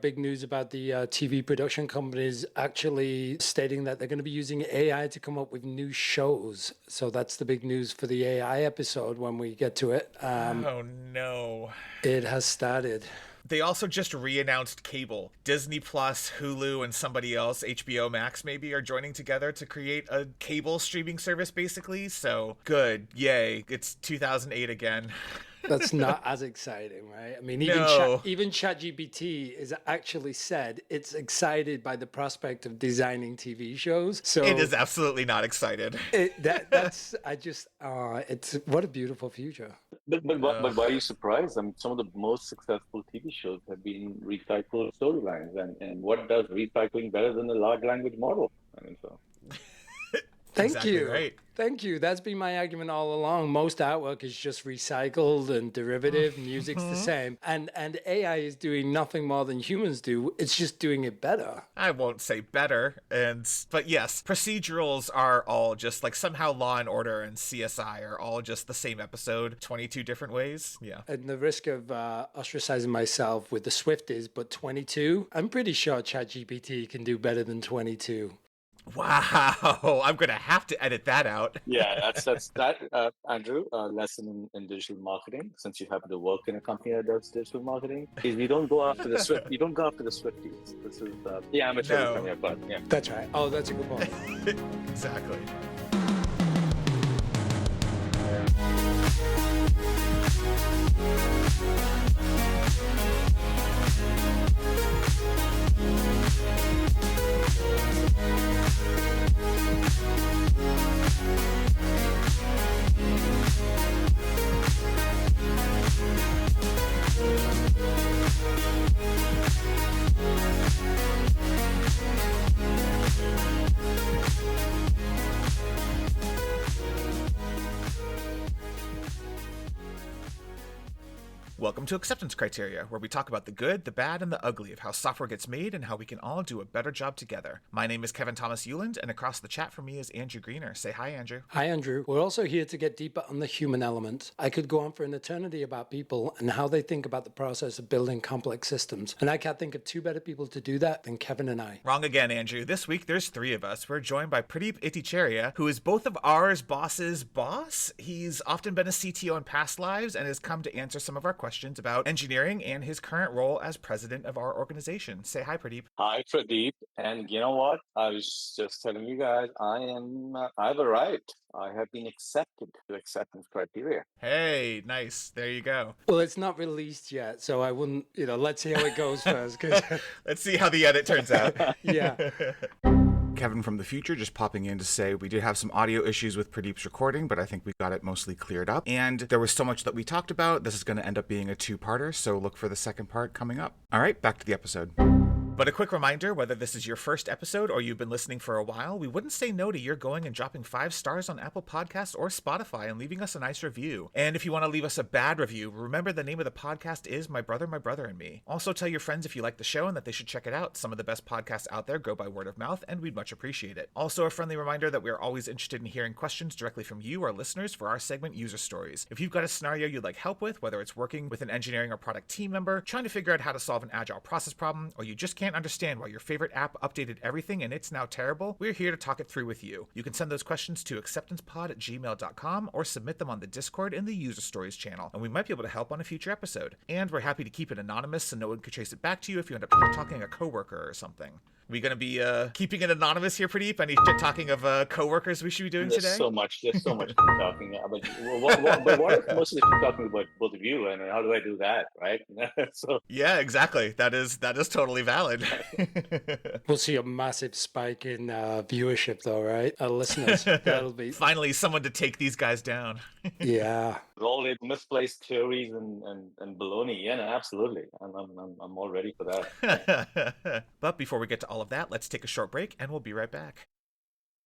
Big news about the TV production companies actually stating that they're going to be using AI to come up with new shows. So that's the big news for the AI episode when we get to it. Oh no. It has started. They also just re-announced cable. Disney Plus, Hulu, and somebody else, HBO Max maybe, are joining together to create a cable streaming service, basically. So, good. Yay. It's 2008 again. That's not as exciting, right? I mean, even ChatGPT is actually said it's excited by the prospect of designing TV shows. So it is absolutely not excited. It's what a beautiful future. But why are you surprised? I mean, some of the most successful TV shows have been recycled storylines, and what does recycling better than a large language model? I mean, so. Thank exactly you. Right. Thank you. That's been my argument all along. Most artwork is just recycled and derivative. Music's the same. And AI is doing nothing more than humans do. It's just doing it better. I won't say better. But yes, procedurals are all just like somehow Law and Order and CSI are all just the same episode, 22 different ways. Yeah. And the risk of ostracizing myself with the Swifties, but 22, I'm pretty sure ChatGPT can do better than 22. Wow, I'm going to have to edit that out. Yeah, that's that, Andrew, lesson in digital marketing, since you happen to work in a company that does digital marketing, is you don't go after the you don't go after the Swifties. This is the amateur from your part. Yeah. That's right. Oh, that's a good point. Exactly. Welcome to Acceptance Criteria, where we talk about the good, the bad, and the ugly of how software gets made and how we can all do a better job together. My name is Kevin Thomas Euland, and across the chat from me is Andrew Greener. Say hi, Andrew. Hi, Andrew. We're also here to get deeper on the human element. I could go on for an eternity about people and how they think about the process of building complex systems, and I can't think of two better people to do that than Kevin and I. Wrong again, Andrew. This week, there's three of us. We're joined by Pradeep Ittycheria, who is both of ours boss's boss. He's often been a CTO in past lives and has come to answer some of our questions about engineering and his current role as president of our organization. Say hi, Pradeep. Hi, Pradeep. And you know what? I was just telling you guys, I've arrived. I have been accepted to acceptance criteria. Hey, nice. There you go. Well, it's not released yet, so I wouldn't, let's see how it goes first. Let's see how the edit turns out. Yeah. Kevin from the future just popping in to say we did have some audio issues with Pradeep's recording, but I think we got it mostly cleared up. And there was so much that we talked about. This is going to end up being a two-parter, so look for the second part coming up. All right, back to the episode. But a quick reminder, whether this is your first episode or you've been listening for a while, we wouldn't say no to your going and dropping 5 stars on Apple Podcasts or Spotify and leaving us a nice review. And if you want to leave us a bad review, remember the name of the podcast is My Brother, and Me. Also tell your friends if you like the show and that they should check it out. Some of the best podcasts out there go by word of mouth, and we'd much appreciate it. Also a friendly reminder that we are always interested in hearing questions directly from you, our listeners, for our segment User Stories. If you've got a scenario you'd like help with, whether it's working with an engineering or product team member, trying to figure out how to solve an agile process problem, or you just can't understand why your favorite app updated everything and it's now terrible, we're here to talk it through with you. You can send those questions to acceptancepod@gmail.com or submit them on the Discord in the User Stories channel, and we might be able to help on a future episode. And we're happy to keep it anonymous so no one can trace it back to you if you end up talking a coworker or something. Are we going to be keeping it anonymous here, Pradeep? Any talking of coworkers we should be doing today? There's so much talking about. But what if most of the talking about both of you, and how do I do that, right? So yeah, exactly. That is totally valid. We'll see a massive spike in viewership, though, right? Listeners, that'll be finally someone to take these guys down. Yeah. All the misplaced theories and baloney. Yeah, no, absolutely. I'm all ready for that. But before we get to all of that, let's take a short break and we'll be right back.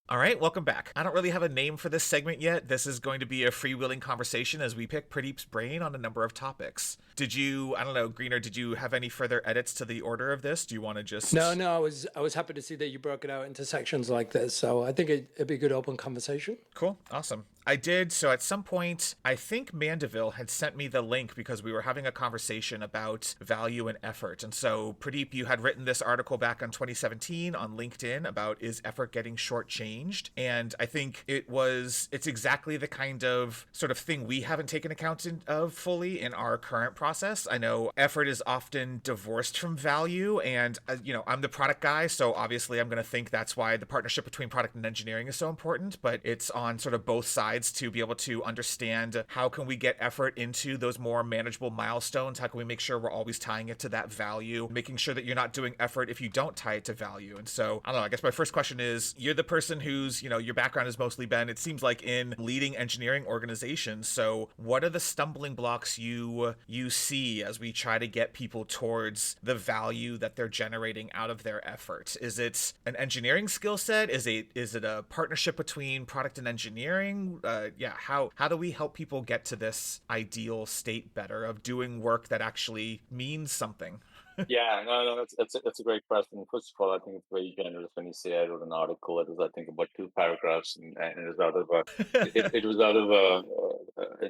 All right, welcome back. I don't really have a name for this segment yet. This is going to be a freewheeling conversation as we pick Pradeep's brain on a number of topics. Did you, I don't know, Greener, did you have any further edits to the order of this? Do you want to just... No, I was happy to see that you broke it out into sections like this. So I think it'd be a good open conversation. Cool, awesome. I did. So at some point, I think Mandeville had sent me the link because we were having a conversation about value and effort. And so, Pradeep, you had written this article back on 2017 on LinkedIn about is effort getting shortchanged? And I think it's exactly the kind of sort of thing we haven't taken account of fully in our current process. I know effort is often divorced from value. And, I'm the product guy. So obviously, I'm going to think that's why the partnership between product and engineering is so important. But it's on sort of both sides to be able to understand how can we get effort into those more manageable milestones, how can we make sure we're always tying it to that value, making sure that you're not doing effort if you don't tie it to value. And so I don't know, I guess my first question is, you're the person who's, your background has mostly been, it seems like, in leading engineering organizations. So what are the stumbling blocks you see as we try to get people towards the value that they're generating out of their effort? Is it an engineering skill set? Is it a partnership between product and engineering? How do we help people get to this ideal state better of doing work that actually means something? Yeah, no, that's a great question. First of all, I think it's very generous when you say I wrote an article. It was, I think, about 2 paragraphs, and it was out of it was out of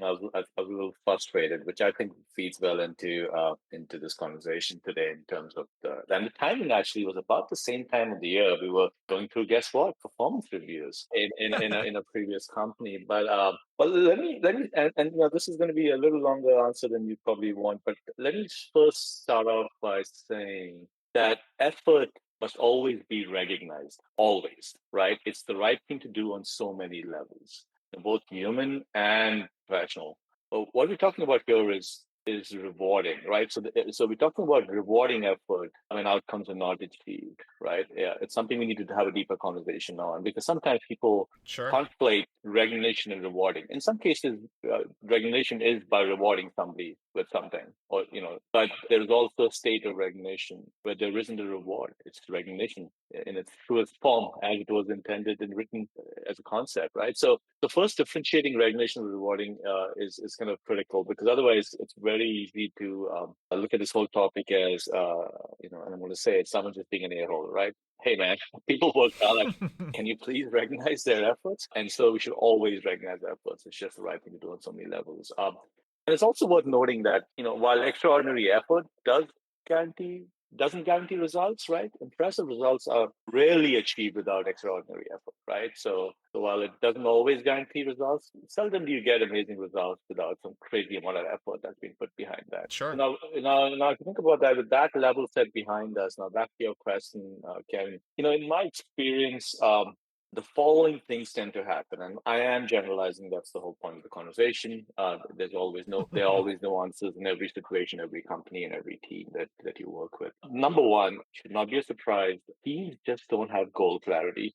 I was a little frustrated, which I think feeds well into this conversation today in terms of and the timing actually was about the same time of the year we were going through, guess what, performance reviews in a previous company, but. Well, let me, and this is going to be a little longer answer than you probably want, but let me first start off by saying that effort must always be recognized, always, right? It's the right thing to do on so many levels, both human and professional. But what we're talking about here is rewarding, right? So we're talking about rewarding effort, outcomes are not achieved, right? Yeah, it's something we need to have a deeper conversation on, because sometimes people Sure. conflate recognition and rewarding. In some cases, recognition is by rewarding somebody with something, or but there's also a state of recognition where there isn't a reward. It's recognition in its truest form, as it was intended and written as a concept, right? So the first differentiating recognition and rewarding is kind of critical, because otherwise it's very easy to look at this whole topic as and I'm going to say it, someone just being an a-hole, right? Hey man, people work hard. Can you please recognize their efforts? And so we should always recognize their efforts. It's just the right thing to do on so many levels. And it's also worth noting that, while extraordinary effort guarantee doesn't guarantee results, right? Impressive results are rarely achieved without extraordinary effort, right? So while it doesn't always guarantee results, seldom do you get amazing results without some crazy amount of effort that's been put behind that. Sure. Now, if you think about that, with that level set behind us, now back to your question, Kevin, in my experience, the following things tend to happen, and I am generalizing. That's the whole point of the conversation. There are always no answers in every situation, every company, and every team that you work with. Number one, should not be a surprise. Teams just don't have goal clarity,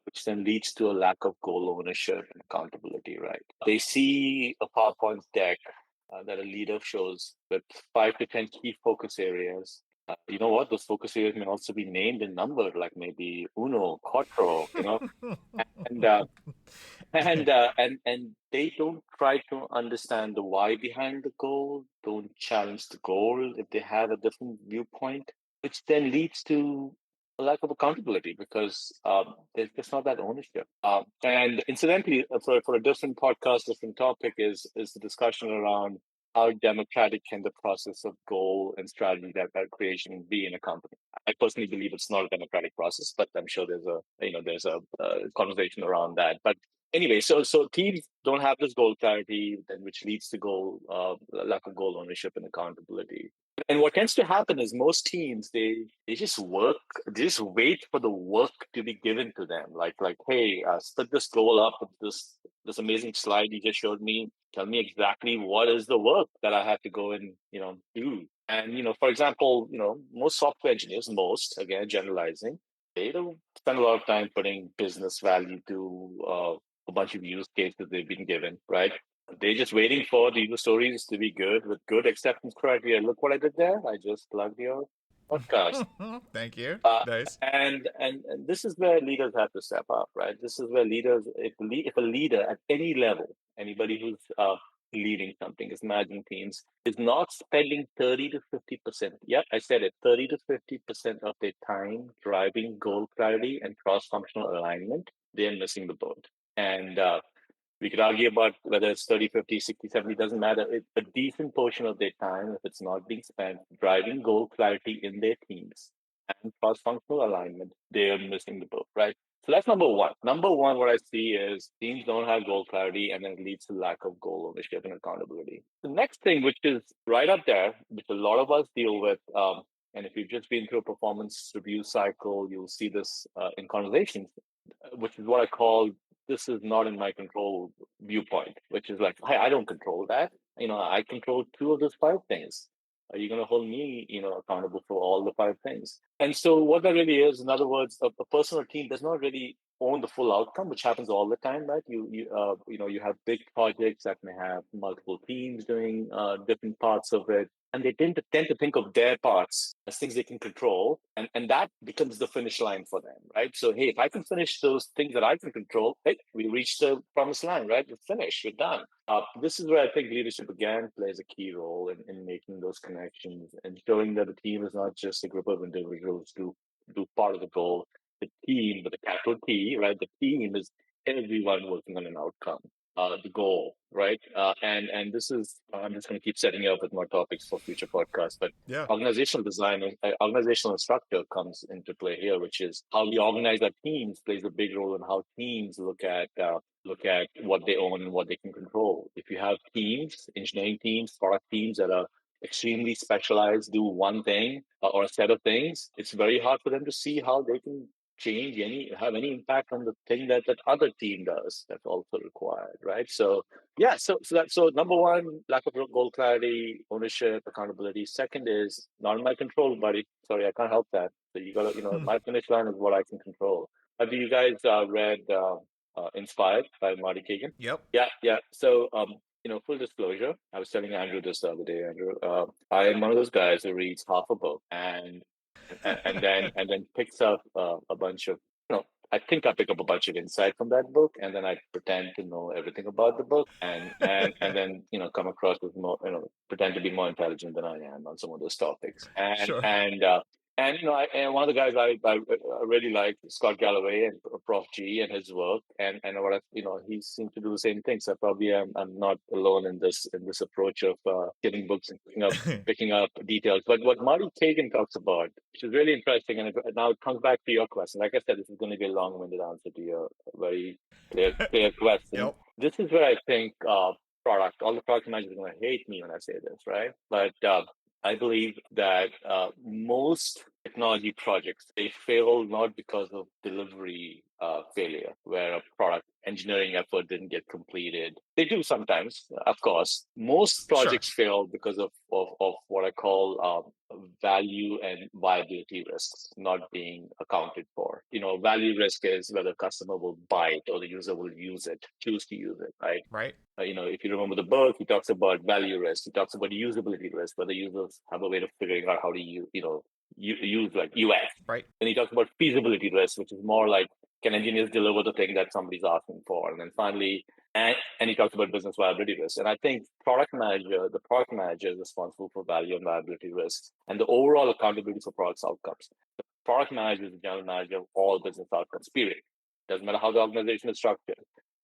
which then leads to a lack of goal ownership and accountability. Right? They see a PowerPoint deck that a leader shows with 5 to 10 key focus areas. You know what? Those focus areas may also be named and numbered, like maybe uno, cuatro, and and they don't try to understand the why behind the goal, don't challenge the goal if they have a different viewpoint, which then leads to a lack of accountability, because there's just not that ownership. And incidentally, for a different podcast, different topic is the discussion around how democratic can the process of goal and strategy that creation be in a company. I personally believe it's not a democratic process, but I'm sure there's a conversation around that. But anyway, so teams don't have this goal clarity, then which leads to lack of goal ownership and accountability. And what tends to happen is most teams they just wait for the work to be given to them. Like hey, split this goal up with this amazing slide you just showed me. Tell me exactly what is the work that I have to go and do. And for example, most software engineers, again generalizing, they don't spend a lot of time putting business value to a bunch of use cases they've been given, right? They're just waiting for the user stories to be good with good acceptance criteria. Look what I did there. I just plugged your podcast. Thank you. Uh, Nice. and this is where leaders have to step up, right? This is where leaders, if a leader at any level, anybody who's leading something, is managing teams, is not spending 30 to 50%. Yeah, I said it, 30 to 50% of their time driving goal clarity and cross-functional alignment, they're missing the boat. And We could argue about whether it's 30, 50, 60, 70, doesn't matter. A decent portion of their time, if it's not being spent driving goal clarity in their teams and cross-functional alignment, they are missing the boat, right? So that's number one. Number one, what I see is teams don't have goal clarity, and then it leads to lack of goal ownership and accountability. The next thing, which is right up there, which a lot of us deal with, and if you've just been through a performance review cycle, you'll see this in conversations, which is what I call this is not in my control viewpoint, which is like, hey, I don't control that. I control two of those five things. Are you going to hold me, accountable for all the five things? And so what that really is, in other words, a person or team does not really own the full outcome, which happens all the time, right? You have big projects that may have multiple teams doing different parts of it, and they tend to think of their parts as things they can control, and that becomes the finish line for them, right? So, hey, if I can finish those things that I can control, hey, we reached the promised line, right? We're finished, we're done. This is where I think leadership again plays a key role in making those connections and showing that the team is not just a group of individuals who do part of the goal. The team, with a capital T, right? The team is everyone working on an outcome. The goal, right? And this is, I'm just going to keep setting you up with more topics for future podcasts, but Yeah. organizational design, organizational structure comes into play here, which is how we organize our teams plays a big role in how teams look at what they own and what they can control. If you have teams, engineering teams, product teams that are extremely specialized, do one thing or a set of things, it's very hard for them to see how they can have any impact on the thing that other team does that's also required, right? So yeah, so number one, lack of goal clarity, ownership, accountability. Second is not in my control, buddy. Sorry, I can't help that. So you gotta, my finish line is what I can control. Have you guys read Inspired by Marty Kagan? Yep. Yeah. So full disclosure, I was telling Andrew this the other day. Andrew, I am one of those guys who reads half a book and then picks up a bunch of I think I pick up a bunch of insight from that book, and then I pretend to know everything about the book, and then come across with more, pretend to be more intelligent than I am on some of those topics, Sure. and one of the guys I really like, Scott Galloway and Prof G and his work, and what he seems to do the same thing. So probably I'm not alone in this approach of getting books and picking up details. But what Marty Kagan talks about, which is really interesting, and now it comes back to your question. Like I said, this is going to be a long-winded answer to your very clear question. Yep. This is where I think all the product managers are going to hate me when I say this, right? But I believe that most technology projects, they fail not because of delivery failure, where a product engineering effort didn't get completed. They do sometimes, of course. Most projects fail because of what I call value and viability risks not being accounted for. Value risk is whether customer will buy it or the user will choose to use it, right? Right. If you remember the book, he talks about value risk. He talks about usability risk, whether users have a way of figuring out how to use like UX. Right. Then he talks about feasibility risk, which is more like, can engineers deliver the thing that somebody's asking for? And then finally, and he talks about business viability risk. And I think the product manager is responsible for value and viability risks and the overall accountability for products outcomes. The product manager is the general manager of all business outcomes, period. Doesn't matter how the organization is structured.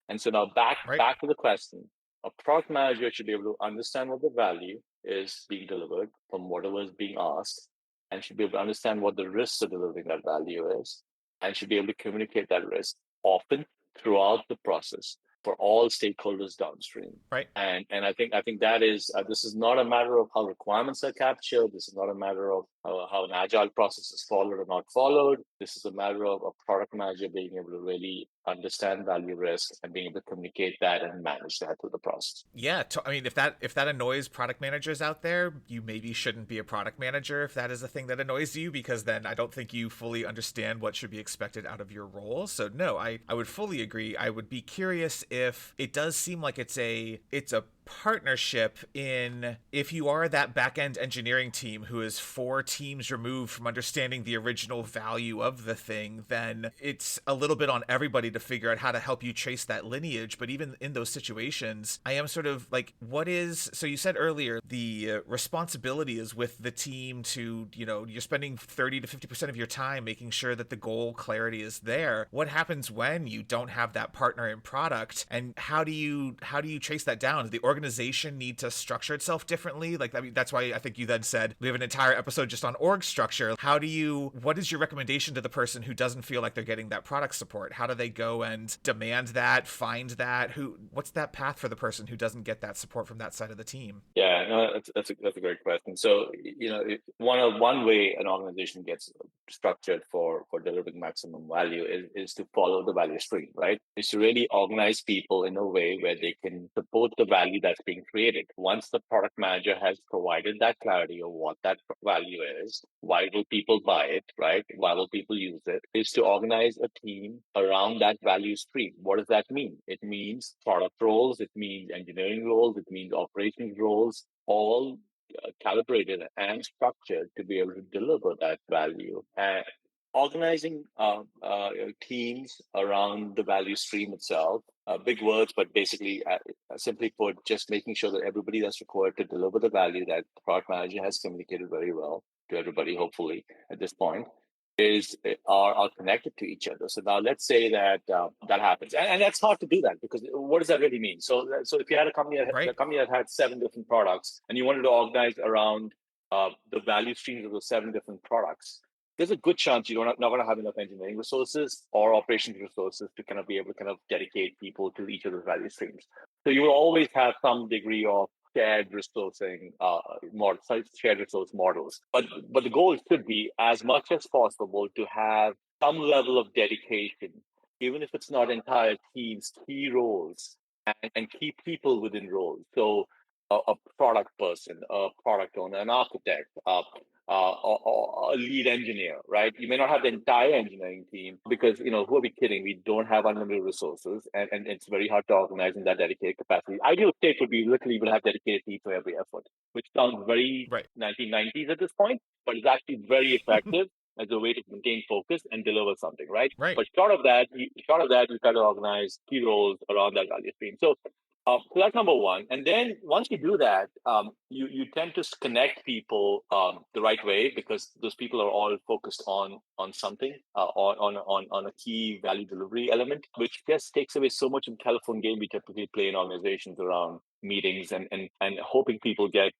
And so now back to the question, a product manager should be able to understand what the value is being delivered from whatever is being asked, and should be able to understand what the risks of delivering that value is, and should be able to communicate that risk often throughout the process for all stakeholders downstream. Right. And I think that is this is not a matter of how requirements are captured. This is not a matter of how an agile process is followed or not followed. This is a matter of a product manager being able to really understand value risk and being able to communicate that and manage that through the process. Yeah, I mean, if that annoys product managers out there, you maybe shouldn't be a product manager if that is a thing that annoys you, because then I don't think you fully understand what should be expected out of your role. So no, I would fully agree. I would be curious if it does seem like it's a partnership in if you are that back-end engineering team who is 4 teams removed from understanding the original value of the thing, then it's a little bit on everybody to figure out how to help you trace that lineage. But even in those situations, I am sort of like, so you said earlier, the responsibility is with the team to, you're spending 30 to 50% of your time making sure that the goal clarity is there. What happens when you don't have that partner in product, and how do you trace that down? Does the organization need to structure itself differently? Like, I mean, that's why I think you then said we have an entire episode just on org structure. What is your recommendation to the person who doesn't feel like they're getting that product support? How do they go and demand that, find that? What's that path for the person who doesn't get that support from that side of the team? Yeah, no, that's a great question. So, one way an organization gets structured for delivering maximum value is to follow the value stream, right? Is to really organize people in a way where they can support the value that's being created. Once the product manager has provided that clarity of what that value is, why will people buy it, right? Why will people use it? Is to organize a team around that value stream. What does that mean? It means product roles, it means engineering roles, it means operations roles, all calibrated and structured to be able to deliver that value. And organizing teams around the value stream itself, big words, but basically, simply put, just making sure that everybody that's required to deliver the value that the product manager has communicated very well to everybody, hopefully, at this point, are connected to each other. So now let's say that that happens, and that's hard to do that, because what does that really mean? So if you had a company that had 7 different products, and you wanted to organize around the value streams of those 7 different products, there's a good chance you're not going to have enough engineering resources or operations resources to kind of be able to kind of dedicate people to each of those value streams. So you will always have some degree of shared resourcing shared resource models. But the goal should be, as much as possible, to have some level of dedication, even if it's not entire teams, key roles, and key people within roles. So a product person, a product owner, an architect, or a lead engineer, right? You may not have the entire engineering team, because, who are we kidding? We don't have unlimited resources, and it's very hard to organize in that dedicated capacity. Ideal state would be literally will have dedicated teams for every effort, which sounds very 1990s at this point, but it's actually very effective as a way to maintain focus and deliver something, right? But short of that, you try to organize key roles around that value stream. So that's number one. And then once you do that, you tend to connect people the right way, because those people are all focused on something, on a key value delivery element, which just takes away so much of the telephone game we typically play in organizations around meetings and hoping people get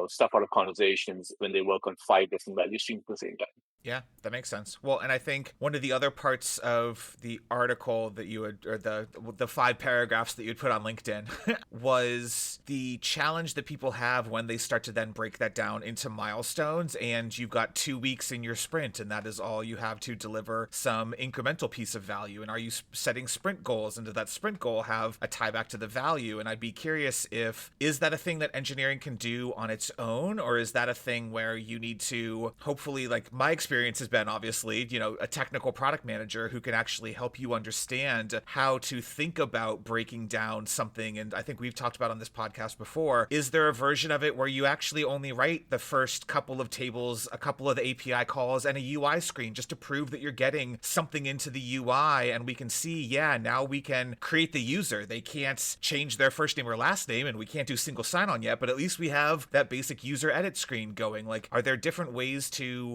stuff out of conversations when they work on 5 different value streams at the same time. Yeah, that makes sense. Well, and I think one of the other parts of the article that you had, or the 5 paragraphs that you'd put on LinkedIn, was the challenge that people have when they start to then break that down into milestones, and you've got 2 weeks in your sprint, and that is all you have to deliver some incremental piece of value. And are you setting sprint goals, and does that sprint goal have a tie back to the value? And I'd be curious, is that a thing that engineering can do on its own, or is that a thing where you need to, hopefully, like my experience has been, obviously, a technical product manager who can actually help you understand how to think about breaking down something. And I think we've talked about on this podcast before, is there a version of it where you actually only write the first couple of tables, a couple of the API calls, and a UI screen, just to prove that you're getting something into the UI, and we can see, now we can create the user. They can't change their first name or last name, and we can't do single sign-on yet, but at least we have that basic user edit screen going. Like, are there different ways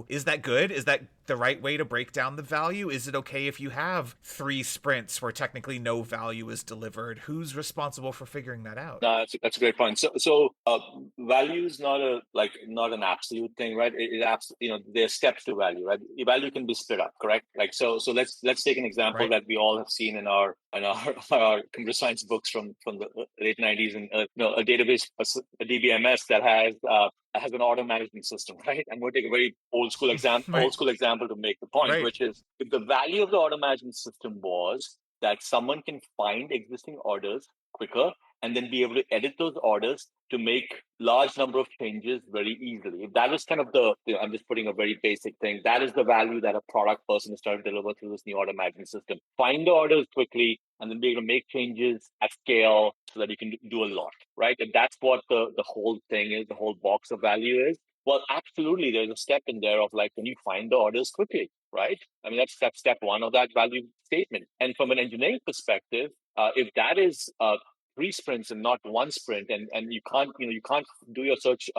is that good? Is that the right way to break down the value? Is it okay if you have 3 sprints where technically no value is delivered? Who's responsible for figuring that out? No, that's a great point. So value is not an absolute thing, right? There's steps to value, right? Value can be split up, correct? Like so let's take an example that we all have seen in our our computer science books from the late 90s, and a database, a DBMS that has an auto management system, right? I'm going to take a very old school example to make the point, which is, if the value of the auto management system was that someone can find existing orders quicker and then be able to edit those orders to make large number of changes very easily. If that is kind of I'm just putting a very basic thing. That is the value that a product person is trying to deliver through this new order management system. Find the orders quickly and then be able to make changes at scale so that you can do a lot, right? And that's what the whole thing is, the whole box of value is. Well, absolutely, there's a step in there of like, when you find the orders quickly, right? I mean, that's step one of that value statement. And from an engineering perspective, if that is 3 sprints and not 1 sprint, and you can't do your search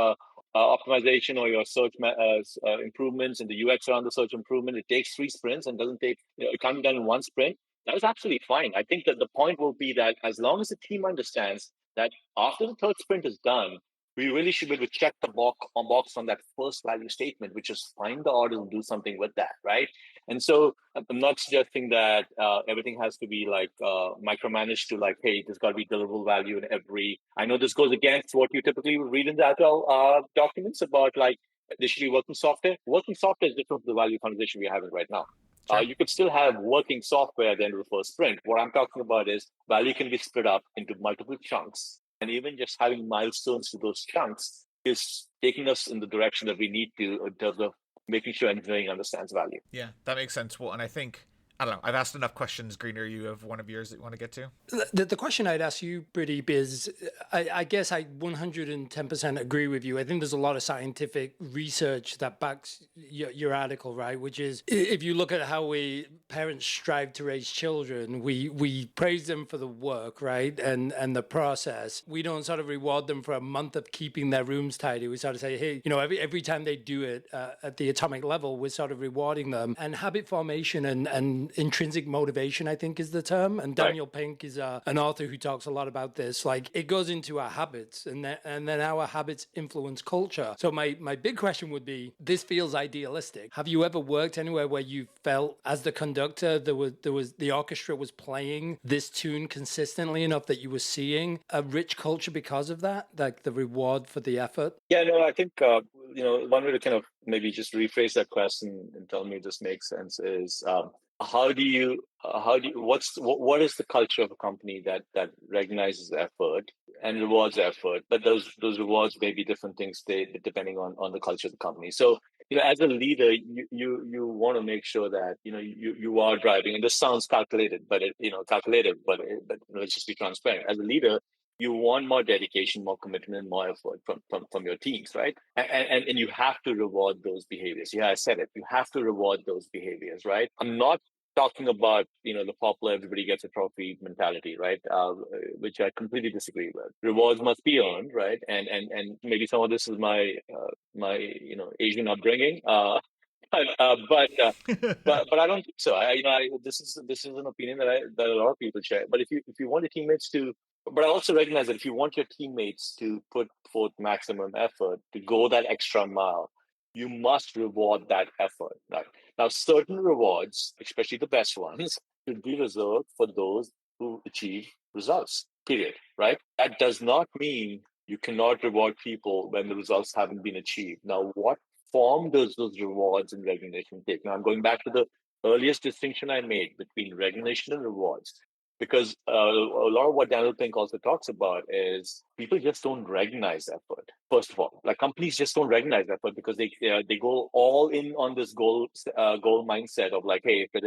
optimization or your search improvements in the UX around the search improvement, it takes 3 sprints and doesn't take, it can't be done in 1 sprint. That is absolutely fine. I think that the point will be that as long as the team understands that after the third sprint is done, we really should be able to check the box on that first value statement, which is find the order and do something with that, right? And so I'm not suggesting that everything has to be like micromanaged to like, hey, there's got to be deliverable value in every. I know this goes against what you typically read in the Agile documents about like there should be working software. Working software is different from the value conversation we're having right now. Sure. You could still have working software at the end of the first sprint. What I'm talking about is value can be split up into multiple chunks. And even just having milestones to those chunks is taking us in the direction that we need to in terms of making sure engineering understands value. Yeah, that makes sense. Well, and I think, I don't know, I've asked enough questions. Greener, you have one of yours that you want to get to? The question I'd ask you, Pradeep, is I guess I 110% agree with you. I think there's a lot of scientific research that backs your article, right? Which is, if you look at how parents strive to raise children, we praise them for the work, right? And the process. We don't sort of reward them for a month of keeping their rooms tidy. We sort of say, hey, every time they do it at the atomic level, we're sort of rewarding them. And habit formation and intrinsic motivation, I think, is the term. And Daniel Pink is an author who talks a lot about this. Like, it goes into our habits, and then our habits influence culture. So my big question would be, this feels idealistic. Have you ever worked anywhere where you felt, as the conductor, there was the orchestra was playing this tune consistently enough that you were seeing a rich culture because of that, like the reward for the effort? Yeah, no, I think one way to kind of maybe just rephrase that question and tell me this makes sense is what is the culture of a company that recognizes effort and rewards effort, but those rewards may be different things depending on the culture of the company. So as a leader, you want to make sure that you are driving, and this sounds calculated, but let's just be transparent. As a leader, you want more dedication, more commitment, more effort from your teams, right? And you have to reward those behaviors. Yeah, I said it. You have to reward those behaviors, right? I'm not talking about the popular everybody gets a trophy mentality, right? Which I completely disagree with. Rewards must be earned, right? And maybe some of this is my Asian upbringing. But I don't think so. This is an opinion that a lot of people share. But if you want your teammates to, but I also recognize that if you want your teammates to put forth maximum effort to go that extra mile, you must reward that effort. Right? Now, certain rewards, especially the best ones, should be reserved for those who achieve results. Period. Right? That does not mean you cannot reward people when the results haven't been achieved. Now, what form does those rewards and recognition take? Now, I'm going back to the earliest distinction I made between recognition and rewards, because a lot of what Daniel Pink also talks about is people just don't recognize effort. First of all, like companies just don't recognize effort because they go all in on this goal mindset of like, hey, if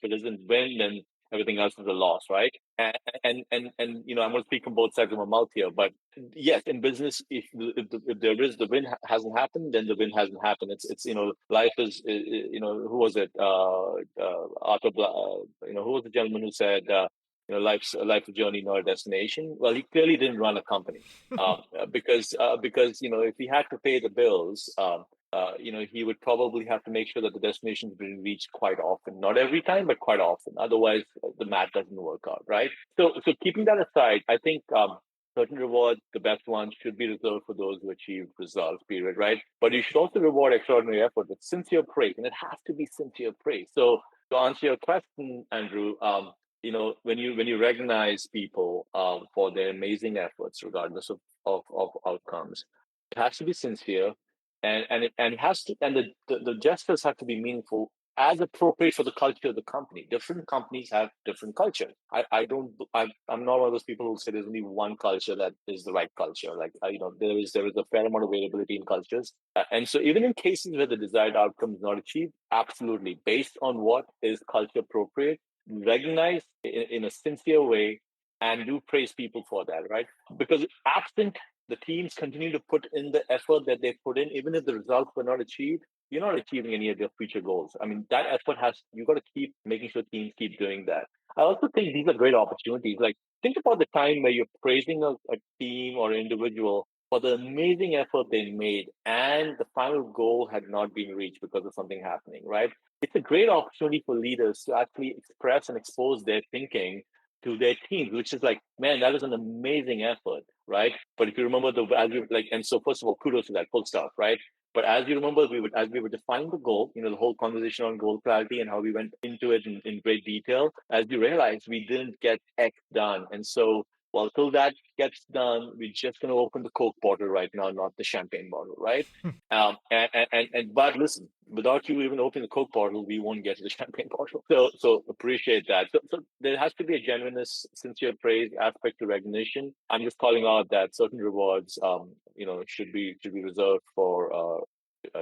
it isn't win, then everything else is a loss, right? And I'm going to speak on both sides of my mouth here, but yes, in business, if there is the win hasn't happened, then the win hasn't happened. It's life is who was it? Arthur, who was the gentleman who said life's a journey, not a destination? Well, he clearly didn't run a company because if he had to pay the bills. He would probably have to make sure that the destination is being reached quite often. Not every time, but quite often. Otherwise, the math doesn't work out, right? So keeping that aside, I think certain rewards, the best ones, should be reserved for those who achieve results, period, right? But you should also reward extraordinary effort with sincere praise, and it has to be sincere praise. So to answer your question, Andrew, when you recognize people for their amazing efforts, regardless of outcomes, it has to be sincere. And it has to, and the gestures have to be meaningful as appropriate for the culture of the company. Different companies have different culture. I'm not one of those people who say there's only one culture that is the right culture. Like, there is a fair amount of variability in cultures. And so even in cases where the desired outcome is not achieved, absolutely, based on what is culture appropriate, recognize in a sincere way and do praise people for that, right? Because absent the teams continue to put in the effort that they put in, even if the results were not achieved, you're not achieving any of your future goals. I mean, that effort you've got to keep making sure teams keep doing that. I also think these are great opportunities. Like, think about the time where you're praising a team or individual for the amazing effort they made and the final goal had not been reached because of something happening, right? It's a great opportunity for leaders to actually express and expose their thinking to their teams, which is like, man, that was an amazing effort, right? But if you remember and so first of all, kudos to that, full stop, right? But as you remember, as we were defining the goal, the whole conversation on goal clarity and how we went into it in great detail, as you realize we didn't get X done. And so, well, till that gets done, we're just going to open the Coke bottle right now, not the champagne bottle, right? But listen, without you even opening the Coke bottle, we won't get to the champagne bottle. So appreciate that. So there has to be a genuineness, sincere praise aspect to recognition. I'm just calling out that certain rewards, should be reserved for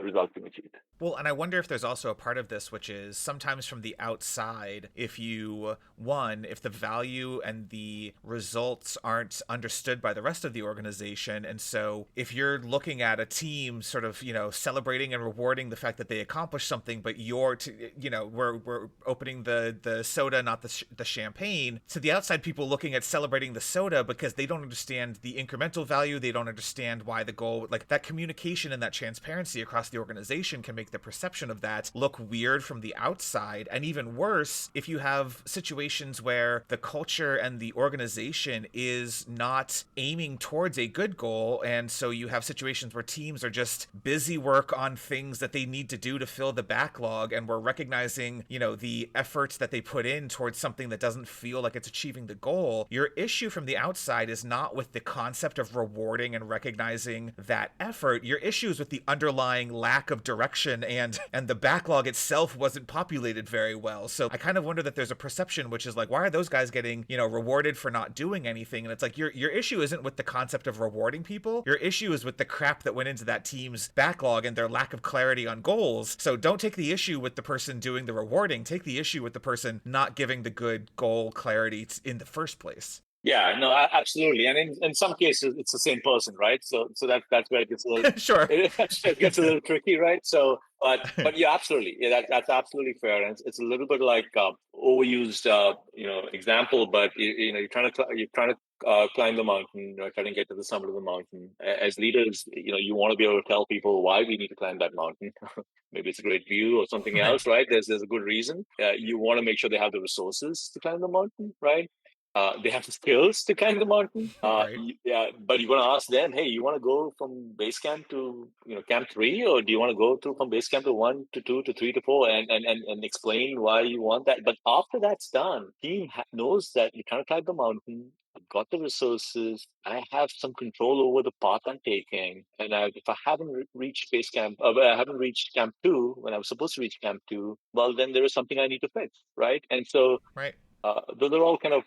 results being achieved. Well, and I wonder if there's also a part of this, which is sometimes from the outside, if the value and the results aren't understood by the rest of the organization. And so if you're looking at a team sort of, celebrating and rewarding the fact that they accomplished something, but we're opening the soda, not the champagne, to the outside people looking at celebrating the soda because they don't understand the incremental value. They don't understand why the goal, like that communication and that transparency across the organization can make the perception of that look weird from the outside. And even worse, if you have situations where the culture and the organization is not aiming towards a good goal, and so you have situations where teams are just busy work on things that they need to do to fill the backlog, and we're recognizing, the efforts that they put in towards something that doesn't feel like it's achieving the goal. Your issue from the outside is not with the concept of rewarding and recognizing that effort. Your issue is with the underlying lack of direction, and the backlog itself wasn't populated very well. So I kind of wonder that there's a perception which is like, why are those guys getting, rewarded for not doing anything? And it's like your issue isn't with the concept of rewarding people. Your issue is with the crap that went into that team's backlog and their lack of clarity on goals. So don't take the issue with the person doing the rewarding. Take the issue with the person not giving the good goal clarity in the first place. Yeah, no, absolutely, and in some cases it's the same person, right? So that's where it gets a little sure. It gets a little tricky, right? So, but yeah, absolutely, yeah, that's absolutely fair, and it's a little bit like overused, example, but you're trying to climb the mountain, trying to get to the summit of the mountain. As leaders, you want to be able to tell people why we need to climb that mountain. Maybe it's a great view or something else, right? There's a good reason. You want to make sure they have the resources to climb the mountain, right? They have the skills to climb the mountain. Right. Yeah, but you're going to ask them, hey, you want to go from base camp to camp 3, or do you want to go from base camp to 1 to 2 to 3 to 4, and explain why you want that? But after that's done, team knows that you kind of climb the mountain. I've got the resources. I have some control over the path I'm taking. And if I haven't reached base camp, I haven't reached camp 2 when I was supposed to reach camp 2, well, then there is something I need to fix, right? And so. Right. Those are all kind of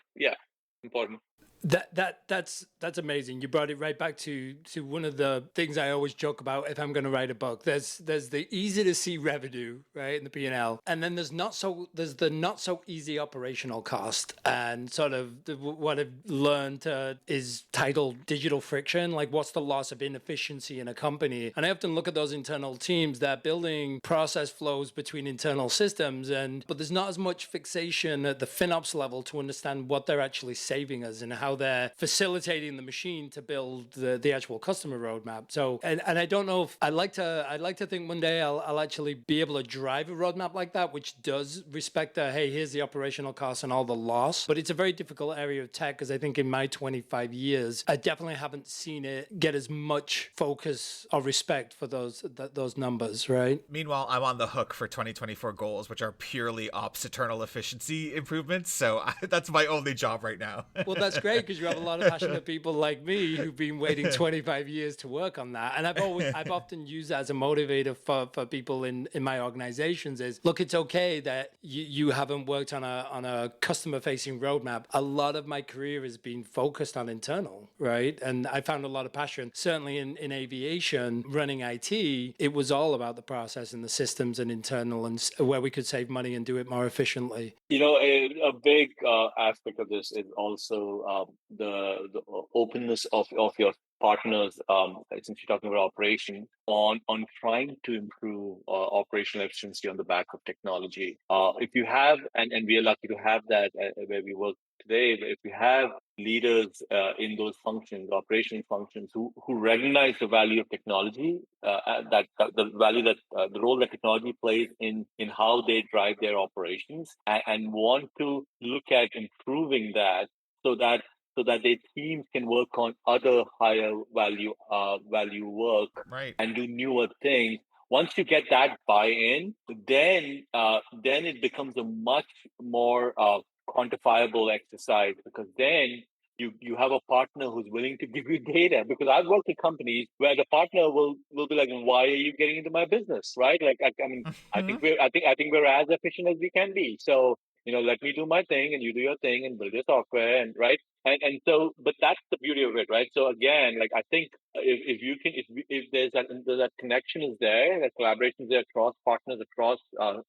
important. That's amazing. You brought it right back to one of the things I always joke about if I'm going to write a book. There's the easy to see revenue, right, in the P&L, and then there's the not so easy operational cost. And sort of what I've learned is titled digital friction. Like, what's the loss of inefficiency in a company? And I often look at those internal teams that are building process flows between internal systems, but there's not as much fixation at the FinOps level to understand what they're actually saving us and how they're facilitating the machine to build the actual customer roadmap. So, and I don't know if I'd like to think one day I'll actually be able to drive a roadmap like that, which does respect hey, here's the operational costs and all the loss. But it's a very difficult area of tech, because I think in my 25 years, I definitely haven't seen it get as much focus or respect for those numbers, right? Meanwhile, I'm on the hook for 2024 goals, which are purely ops internal efficiency improvements. So that's my only job right now. Well, that's great. great because you have a lot of passionate people like me who've been waiting 25 years to work on that. And I've often used that as a motivator for people in my organizations is, look, it's okay that you haven't worked on a customer facing roadmap. A lot of my career has been focused on internal, right? And I found a lot of passion, certainly in aviation, running IT, it was all about the process and the systems and internal and where we could save money and do it more efficiently. A big aspect of this is also the openness of your partners, since you're talking about operation, on trying to improve operational efficiency on the back of technology. If you have, and we are lucky to have that where we work today, but if you have leaders in those functions, operational functions, who recognize the value of technology, that the value that the role that technology plays in how they drive their operations, and want to look at improving that, so that their teams can work on other higher value work, Right. and do newer things. Once you get that buy-in, then it becomes a much more quantifiable exercise, because then you have a partner who's willing to give you data. Because I've worked with companies where the partner will be like, "Why are you getting into my business?" Right? Like, I mean, I think we're as efficient as we can be. So, let me do my thing and you do your thing and build your software, and right. And so, but that's the beauty of it, right? So again, like, I think if there's that connection is there, that collaboration is there across partners, across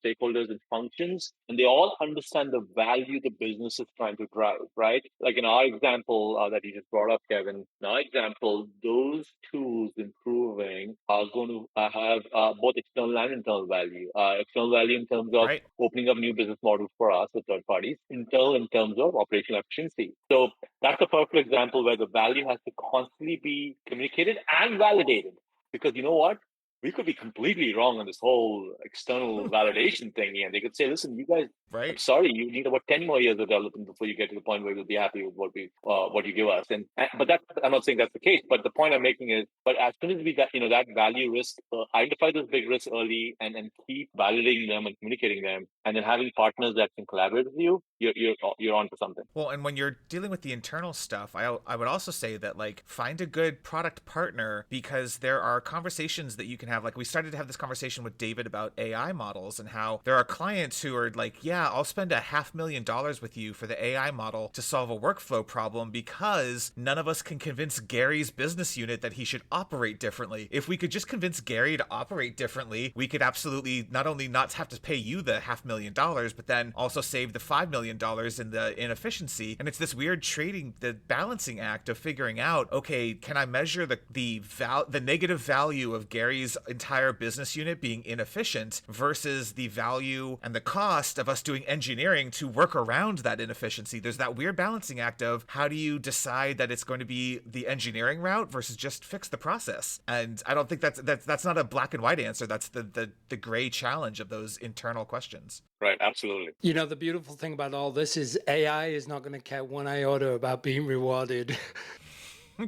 stakeholders and functions, and they all understand the value the business is trying to drive, right? Like in our example that you just brought up, Kevin, in our example, those tools improving are going to have both external and internal value. External value in terms of Right. opening up new business models for us with third parties, internal in terms of operational efficiency. So that's a perfect example where the value has to constantly be communicated and validated. Because you know what? We could be completely wrong on this whole external validation thing. And they could say, listen, you guys, I'm Right. sorry, you need about 10 more years of development before you get to the point where you'll be happy with what you give us. But that, I'm not saying that's the case, but the point I'm making is, but as soon as we got, that value risk, identify those big risks early, and keep validating them and communicating them, and then having partners that can collaborate with you, you're on to something. Well, and when you're dealing with the internal stuff, I would also say that, like, find a good product partner, because there are conversations that you can have. Like, we started to have this conversation with David about AI models, and how there are clients who are like, yeah, I'll spend $500,000 with you for the AI model to solve a workflow problem, because none of us can convince Gary's business unit that he should operate differently. If we could just convince Gary to operate differently, we could absolutely not only not have to pay you the $500,000, but then also save the $5 million in the inefficiency. And it's this weird the balancing act of figuring out, okay, can I measure the negative value of Gary's entire business unit being inefficient versus the value and the cost of us doing engineering to work around that inefficiency? There's that weird balancing act of, how do you decide that it's going to be the engineering route versus just fix the process? And I don't think that's not a black and white answer. That's the gray challenge of those internal questions. Right, absolutely. The beautiful thing about all this is AI is not going to care one iota about being rewarded.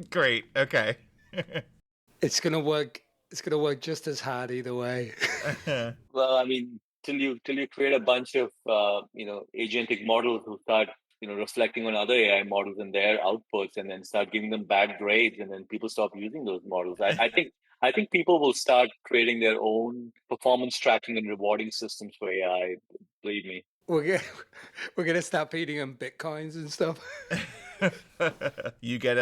Great. Okay. It's going to work. It's going to work just as hard either way. Well, I mean, till you create a bunch of agentic models who start reflecting on other AI models and their outputs, and then start giving them bad grades, and then people stop using those models. I think people will start creating their own performance tracking and rewarding systems for AI. Believe me. We're gonna start feeding them bitcoins and stuff. You get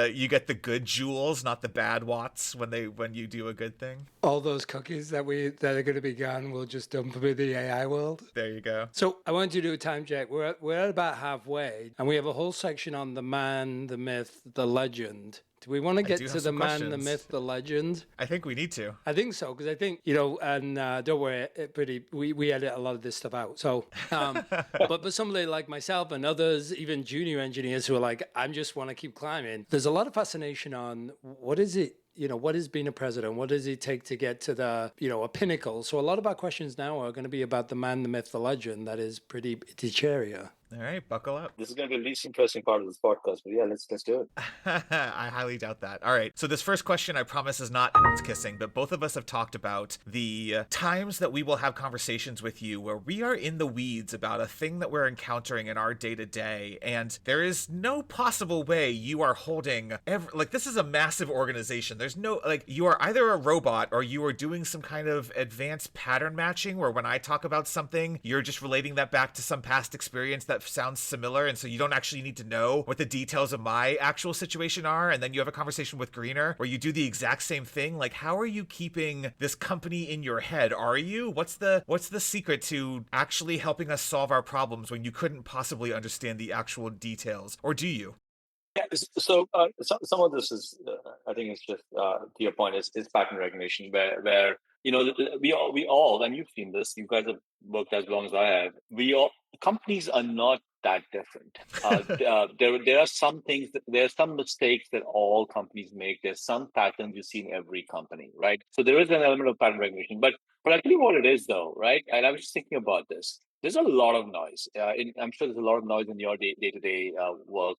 the good joules, not the bad watts, when you do a good thing. All those cookies that are going to be gone, we'll just dump them in the AI world. There you go. So I want you to do a time check. We're at about halfway, and we have a whole section on the man, the myth, the legend. Do we want to get to the man, the myth, the legend? I think we need to. I think so, because I think, and don't worry, we edit a lot of this stuff out. So, but somebody like myself and others, even junior engineers who are like, I just want to keep climbing. There's a lot of fascination on what is it, what is being a president? What does it take to get to the, a pinnacle? So a lot of our questions now are going to be about the man, the myth, the legend that is Pradeep Ittycheria. All right, buckle up. This is going to be the least interesting part of this podcast, but yeah, let's do it. I highly doubt that. All right. So this first question, I promise, is not ass kissing, but both of us have talked about the times that we will have conversations with you where we are in the weeds about a thing that we're encountering in our day to day, and there is no possible way you are holding like, this is a massive organization. There's no, like, you are either a robot or you are doing some kind of advanced pattern matching where when I talk about something, you're just relating that back to some past experience that sounds similar, and so you don't actually need to know what the details of my actual situation are, and then you have a conversation with Greener where you do the exact same thing. Like, how are you keeping this company in your head? Are you? What's the secret to actually helping us solve our problems when you couldn't possibly understand the actual details, or do you? Yeah, so some of this is, I think it's just to your point, is pattern recognition, where we all, and you've seen this, you guys have worked as long as I have. We all companies are not that different. There are some things there are some mistakes that all companies make. There's some patterns you see in every company, right? So there is an element of pattern recognition, but I tell you what it is though, right? And I was just thinking about this. There's a lot of noise. I'm sure there's a lot of noise in your day-to-day work.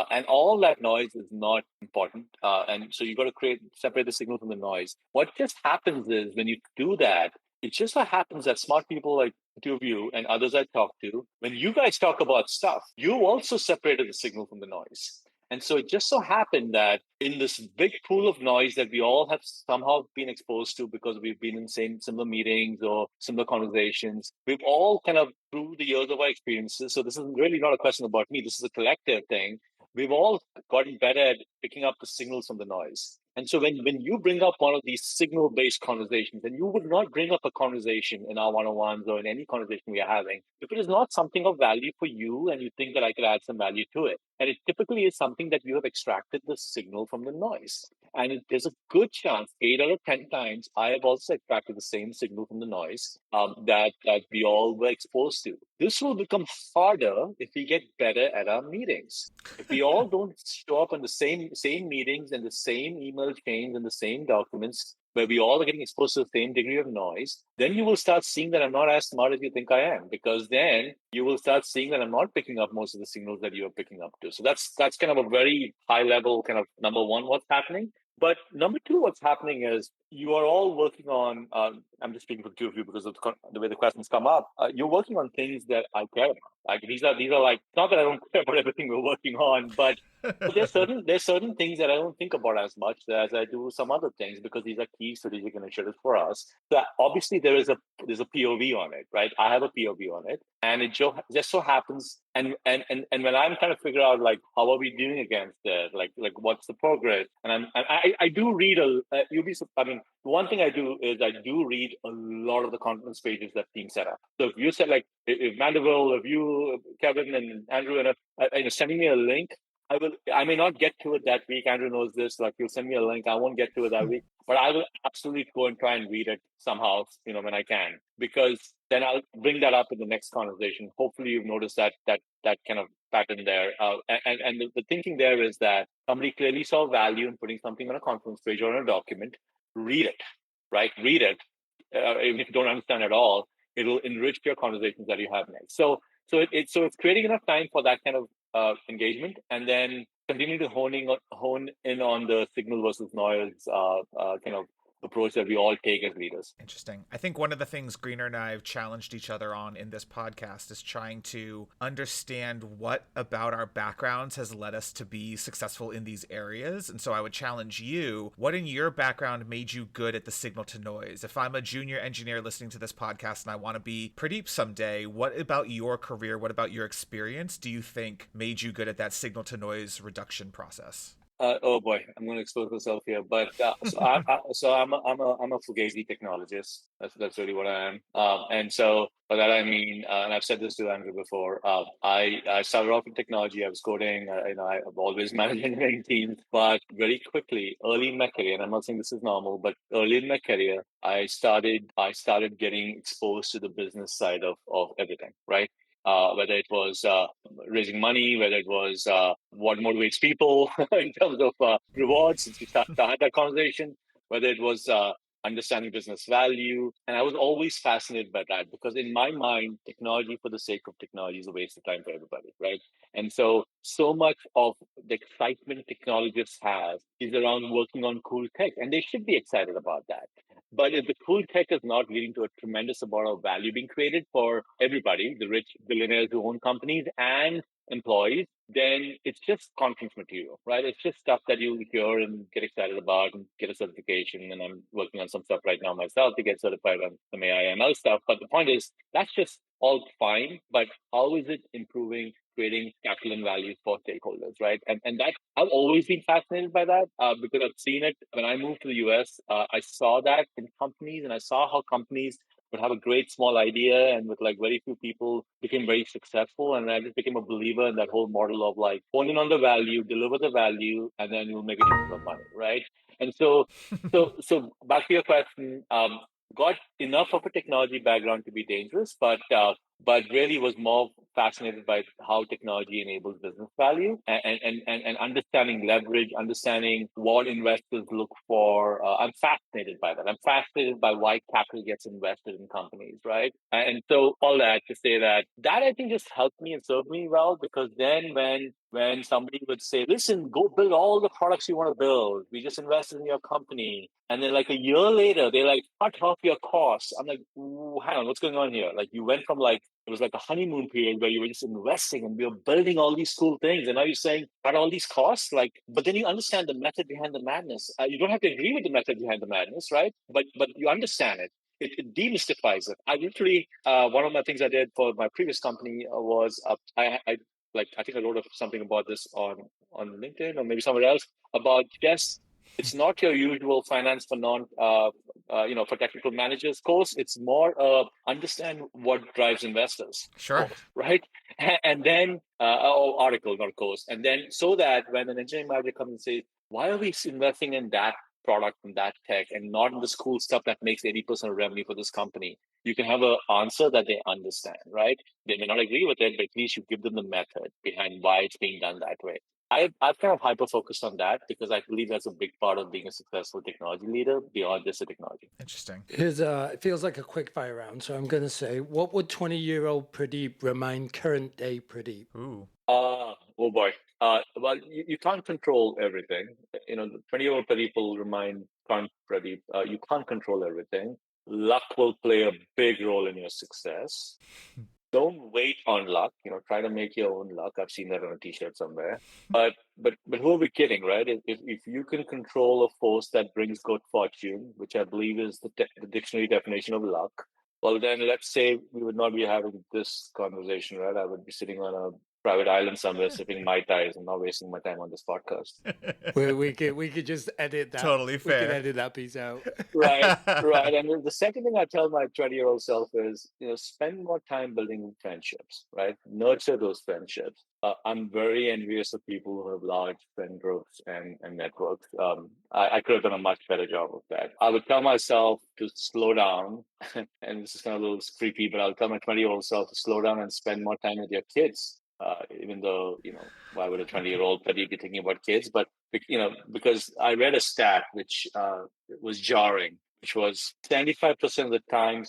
And all that noise is not important. And so you've got to separate the signal from the noise. What just happens is when you do that, it just so happens that smart people like the two of you and others I talk to, when you guys talk about stuff, you also separated the signal from the noise. And so it just so happened that in this big pool of noise that we all have somehow been exposed to because we've been in similar meetings or similar conversations, we've all kind of through the years of our experiences. So this is really not a question about me. This is a collective thing. We've all gotten better at picking up the signals from the noise. And so when you bring up one of these signal-based conversations, and you would not bring up a conversation in our one-on-ones or in any conversation we are having, if it is not something of value for you and you think that I could add some value to it. And it typically is something that you have extracted the signal from the noise. And there's a good chance, 8 out of 10 times, I have also extracted the same signal from the noise that we all were exposed to. This will become harder if we get better at our meetings. If we all don't show up in the same meetings and the same email chains and the same documents, where we all are getting exposed to the same degree of noise, then you will start seeing that I'm not as smart as you think I am, because then you will start seeing that I'm not picking up most of the signals that you're picking up to. So that's kind of a very high level kind of number one, what's happening. But number two, what's happening is you are all working on, I'm just speaking for two of you because of the way the questions come up, you're working on things that I care about. Like these are like, not that I don't care about everything we're working on, but there's certain things that I don't think about as much as I do some other things, because these are key strategic initiatives for us. So obviously there's a POV on it, right? I have a POV on it, and it just so happens. And when I'm trying to figure out like how are we doing against it, like what's the progress, and I do read you'll be, I mean, one thing I do is I do read a lot of the conference pages that team set up. So if you said like if Mandeville, if you, Kevin and Andrew, and sending me a link, I may not get to it that week. Andrew knows this. Like, you'll send me a link. I won't get to it that week, but I will absolutely go and try and read it somehow, when I can, because then I'll bring that up in the next conversation. Hopefully you've noticed that kind of pattern there. And the thinking there is that somebody clearly saw value in putting something on a conference page or on a document. Read it, right? Read it. Even if you don't understand at all, it'll enrich your conversations that you have next. So it's creating enough time for that kind of engagement, and then continue to hone in on the signal versus noise kind of approach that we all take as leaders. Interesting. I think one of the things Greener and I have challenged each other on in this podcast is trying to understand what about our backgrounds has led us to be successful in these areas. And so I would challenge you, what in your background made you good at the signal to noise? If I'm a junior engineer listening to this podcast and I want to be Pradeep someday, what about your career, what about your experience do you think made you good at that signal to noise reduction process? Oh boy, I'm going to expose myself here, but so I'm a Fugazi technologist. That's really what I am. And so by that I mean, and I've said this to Andrew before. I started off in technology. I was coding. I've always managed engineering teams, but very quickly, early in my career, and I'm not saying this is normal, but early in my career, I started getting exposed to the business side of everything, right? Whether it was raising money, whether it was what motivates people in terms of rewards, since we started that conversation, whether it was understanding business value. And I was always fascinated by that because in my mind, technology for the sake of technology is a waste of time for everybody, right? And so much of the excitement technologists have is around working on cool tech, and they should be excited about that. But if the cool tech is not leading to a tremendous amount of value being created for everybody, the rich billionaires who own companies and employees, then it's just conference material, right? It's just stuff that you hear and get excited about and get a certification. And I'm working on some stuff right now myself to get certified on some AI ML stuff. But the point is, that's just all fine. But how is it improving, creating capital and value for stakeholders, right? And that I've always been fascinated by that because I've seen it when I moved to the US. I saw that in companies, and I saw how companies would have a great small idea and with like very few people became very successful. And I just became a believer in that whole model of like hone in on the value, deliver the value, and then you'll make a decent amount of money, right? And so back to your question, got enough of a technology background to be dangerous, but really was more fascinated by how technology enables business value and understanding leverage, understanding what investors look for. I'm fascinated by that. I'm fascinated by why capital gets invested in companies, right? And so all that to say that I think just helped me and served me well because then when somebody would say, listen, go build all the products you want to build. We just invested in your company. And then like a year later, they like cut off your costs. I'm like, hang on, what's going on here? Like you went from like, it was like a honeymoon period where you were just investing and we were building all these cool things. And now you're saying, cut all these costs. Like, but then you understand the method behind the madness. You don't have to agree with the method behind the madness, right? But you understand it. It demystifies it. I literally, one of the things I did for my previous company was I think I wrote something about this on LinkedIn or maybe somewhere else about just it's not your usual finance for for technical managers course. It's more understand what drives investors. Sure. Course, right? And then article, not course. And then so that when an engineering manager comes and says, why are we investing in that product and that tech and not in this cool stuff that makes 80% of revenue for this company? You can have an answer that they understand, right? They may not agree with it, but at least you give them the method behind why it's being done that way. I've kind of hyper focused on that because I believe that's a big part of being a successful technology leader beyond just a technology. Interesting. It feels like a quick fire round. So I'm going to say, what would 20-year-old Pradeep remind current day Pradeep? Ooh. Oh boy. Well, you can't control everything. The 20-year-old Pradeep will remind current Pradeep, you can't control everything. Luck will play a big role in your success. Don't wait on luck. Try to make your own luck. I've seen that on a T-shirt somewhere. But who are we kidding, right? If you can control a force that brings good fortune, which I believe is the dictionary definition of luck, well then let's say we would not be having this conversation, right? I would be sitting on a private island somewhere sipping Mai Tais and not wasting my time on this podcast. We could just edit that. Totally fair. We could edit that piece out. Right. And the second thing I tell my 20-year-old self is, spend more time building friendships, right? Nurture those friendships. I'm very envious of people who have large friend groups and networks. I could have done a much better job of that. I would tell myself to slow down, and this is kind of a little creepy, but I'll tell my 20-year-old self to slow down and spend more time with your kids. Even though, why would a 20-year-old be thinking about kids? But, because I read a stat which was jarring, which was 75% of the time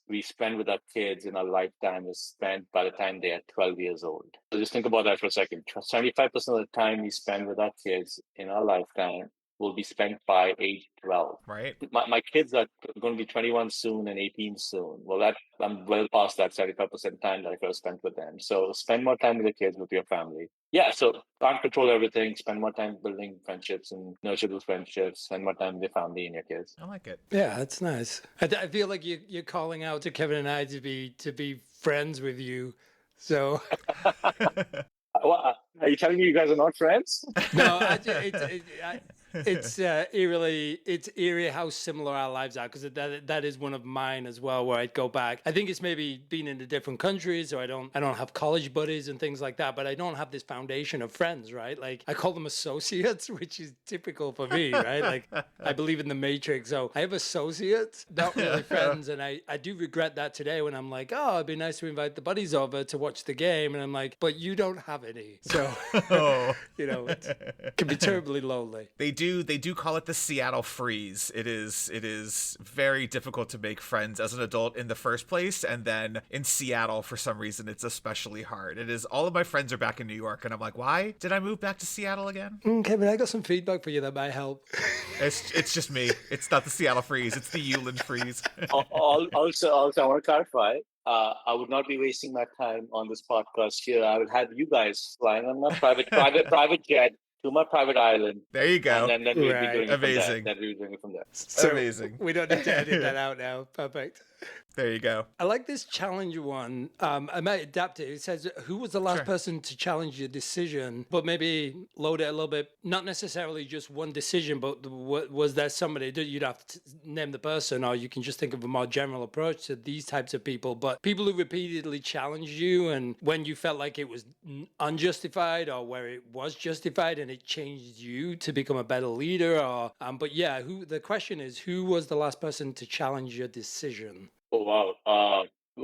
we spend with our kids in our lifetime is spent by the time they are 12 years old. So just think about that for a second. 75% of the time we spend with our kids in our lifetime will be spent by age 12. Right. My kids are going to be 21 soon and 18 soon. Well, I'm well past that 75% time that I could have spent with them. So spend more time with the kids, with your family. Yeah, so can't control everything. Spend more time building friendships and nurture those friendships. Spend more time with your family and your kids. I like it. Yeah, that's nice. I feel like you're calling out to Kevin and I to be friends with you. So. Well, are you telling me you guys are not friends? No, it's eerie how similar our lives are, because that is one of mine as well, where I'd go back. I think it's maybe being in the different countries, or I don't have college buddies and things like that, but I don't have this foundation of friends, right? Like I call them associates, which is typical for me, right? Like I believe in the Matrix, so I have associates, not really friends, and I do regret that today when I'm like, oh, it'd be nice to invite the buddies over to watch the game, and I'm like, but you don't have any, so it can be terribly lonely. They do call it the Seattle freeze. It is very difficult to make friends as an adult in the first place, and then in Seattle for some reason it's especially hard. It is, all of my friends are back in New York, and I'm like, why did I move back to Seattle again? Kevin, I got some feedback for you that might help. It's just me. It's not the Seattle freeze. It's the Uland freeze. Also, I want to clarify. I would not be wasting my time on this podcast here. I would have you guys flying on my private jet to my private island. There you go. And then we'd be doing it Amazing. from there. Then we'd be doing it from there. So amazing. We don't need to edit that out now. Perfect. There you go. I like this challenge one. I might adapt it. It says, who was the last person to challenge your decision? But maybe load it a little bit. Not necessarily just one decision, but was there somebody? You'd have to name the person, or you can just think of a more general approach to these types of people. But people who repeatedly challenged you, and when you felt like it was unjustified, or where it was justified, and it changed you to become a better leader. Or but yeah, the question is, who was the last person to challenge your decision? Oh wow!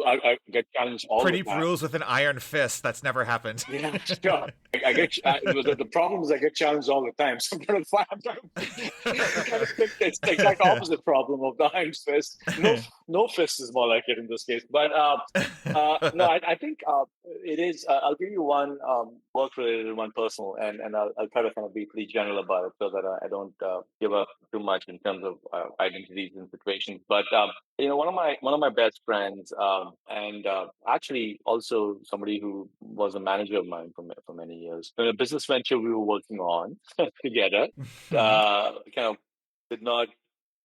I get challenged all the time. Pradeep rules with an iron fist. That's never happened. Yeah, sure. The problem is I get challenged all the time. So I'm trying to pick it's the exact opposite problem of the iron fist. No fist is more like it in this case. But no, I think it is. I'll give you one work related and one personal, and I'll try to kind of be pretty general about it so that I don't give up too much in terms of identities and situations. But one of my best friends, and actually also somebody who was a manager of mine for many years. In a business venture we were working on together, kind of did not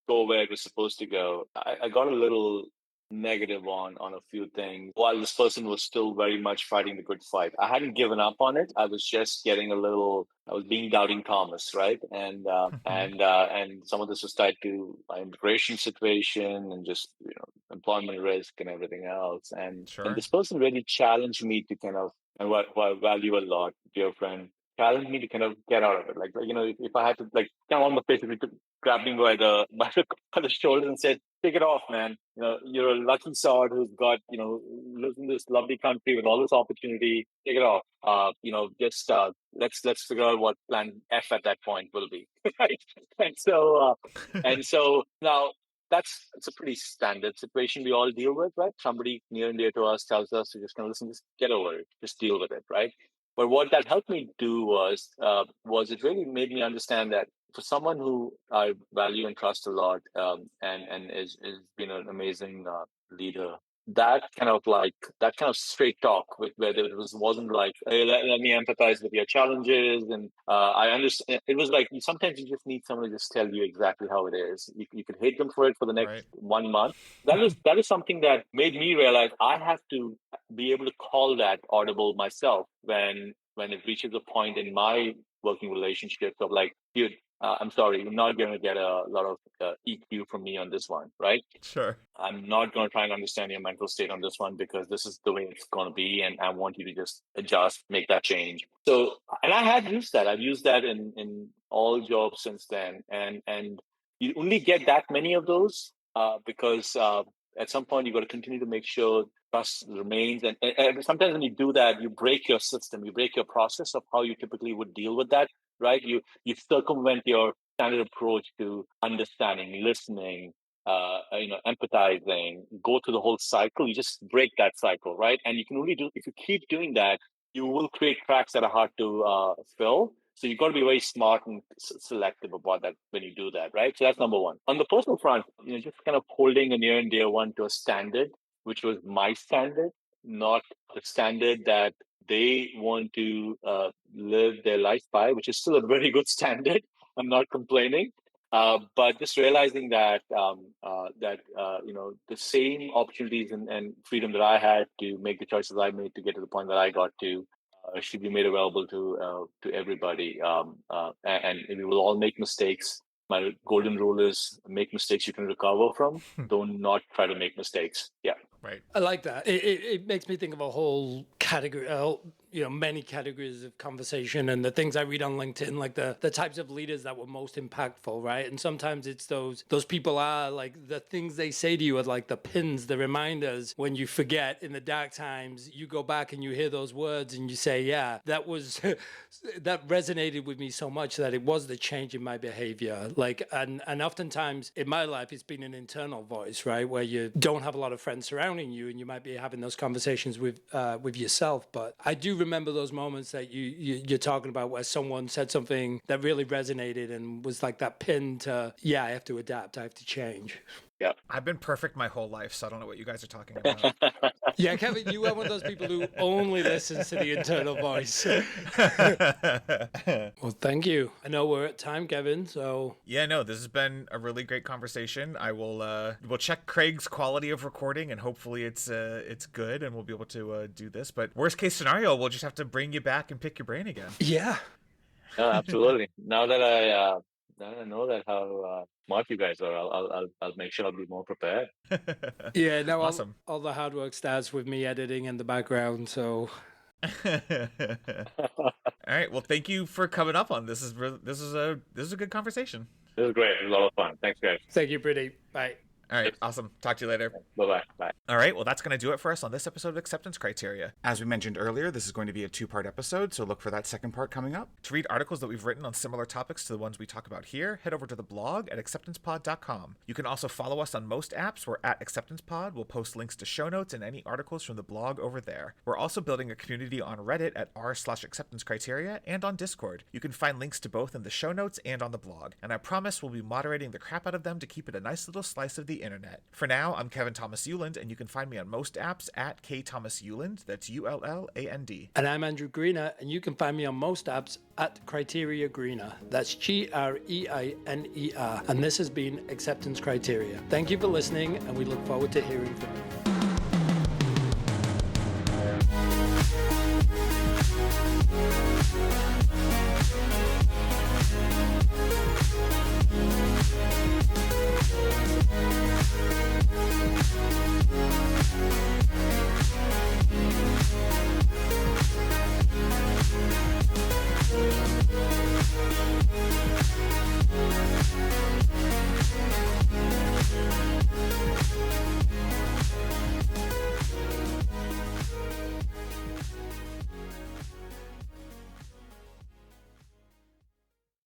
go where it was supposed to go. I got a little negative on a few things while this person was still very much fighting the good fight. I hadn't given up on it. I was just getting I was being doubting Thomas, right? And some of this was tied to my immigration situation and just employment risk and everything else. And this person really challenged me to kind of, and what I value a lot, dear friend, challenged me to kind of get out of it. Like if I had to kind of almost basically grabbed me by the shoulders and said, "Take it off, man. You're a lucky sod who's got, lives in this lovely country with all this opportunity. Take it off. Just let's figure out what plan F at that point will be." Right? And so now it's a pretty standard situation we all deal with, right? Somebody near and dear to us tells us to just kind of listen, just get over it, just deal with it, right? But what that helped me do was it really made me understand that for someone who I value and trust a lot, and is been an amazing leader, that kind of straight talk where it wasn't like, "Hey, let me empathize with your challenges," and I understand. It was like sometimes you just need someone to just tell you exactly how it is. You could hate them for it for the next 1 month. That is something that made me realize I have to be able to call that audible myself when it reaches a point in my working relationships of like, dude, I'm sorry, you're not going to get a lot of EQ from me on this one, right? Sure. I'm not going to try and understand your mental state on this one because this is the way it's going to be, and I want you to just adjust, make that change. So, and I had used that. I've used that in all jobs since then, and you only get that many of those because at some point you got to continue to make sure trust remains. And sometimes when you do that, you break your system, you break your process of how you typically would deal with that. Right? You circumvent your standard approach to understanding, listening, empathizing, go through the whole cycle. You just break that cycle, right? And you can only if you keep doing that, you will create cracks that are hard to fill. So you've got to be very smart and selective about that when you do that, right? So that's number one. On the personal front, just kind of holding a near and dear one to a standard, which was my standard, not the standard that they want to live their life by, which is still a very good standard. I'm not complaining, but just realizing that the same opportunities and freedom that I had to make the choices I made to get to the point that I got to should be made available to everybody. And we will all make mistakes. My golden rule is make mistakes you can recover from. Don't not try to make mistakes. Yeah. Right. I like that. It makes me think of a whole category, many categories of conversation, and the things I read on LinkedIn, like the types of leaders that were most impactful, right? And sometimes it's those people are like the things they say to you are like the pins, the reminders when you forget in the dark times. You go back and you hear those words and you say, yeah, that was that resonated with me so much that it was the change in my behavior. Like, and oftentimes in my life, it's been an internal voice, right, where you don't have a lot of friends surrounding you, and you might be having those conversations with yourself. But I do remember those moments that you're talking about, where someone said something that really resonated and was like that pin to, yeah, I have to adapt, I have to change. Yeah. I've been perfect my whole life, so I don't know what you guys are talking about. Yeah, Kevin, you are one of those people who only listens to the internal voice. Well, thank you. I know we're at time, Kevin, so... Yeah, no, this has been a really great conversation. I will we'll check Craig's quality of recording, and hopefully it's good, and we'll be able to do this. But worst case scenario, we'll just have to bring you back and pick your brain again. Yeah. Absolutely. Now that I know that how smart you guys are, I'll make sure I'll be more prepared. Yeah, no, Awesome. All the hard work starts with me editing in the background, so... All right, well, thank you for coming up on this. This is a good conversation. This is great. It was a lot of fun. Thanks, guys. Thank you, Pradeep. Bye. All right, awesome. Talk to you later. Bye-bye. Bye. All right, well, that's going to do it for us on this episode of Acceptance Criteria. As we mentioned earlier, this is going to be a 2-part episode, so look for that second part coming up. To read articles that we've written on similar topics to the ones we talk about here, head over to the blog at acceptancepod.com. You can also follow us on most apps. We're at AcceptancePod. We'll post links to show notes and any articles from the blog over there. We're also building a community on Reddit at r/acceptancecriteria and on Discord. You can find links to both in the show notes and on the blog, and I promise we'll be moderating the crap out of them to keep it a nice little slice of the internet. For now, I'm Kevin Thomas Euland, and you can find me on most apps at kthomaseuland. That's ULLAND. And I'm Andrew Greener, and you can find me on most apps at Criteria Greener. That's GREINER. And this has been Acceptance Criteria. Thank you for listening, and we look forward to hearing from you.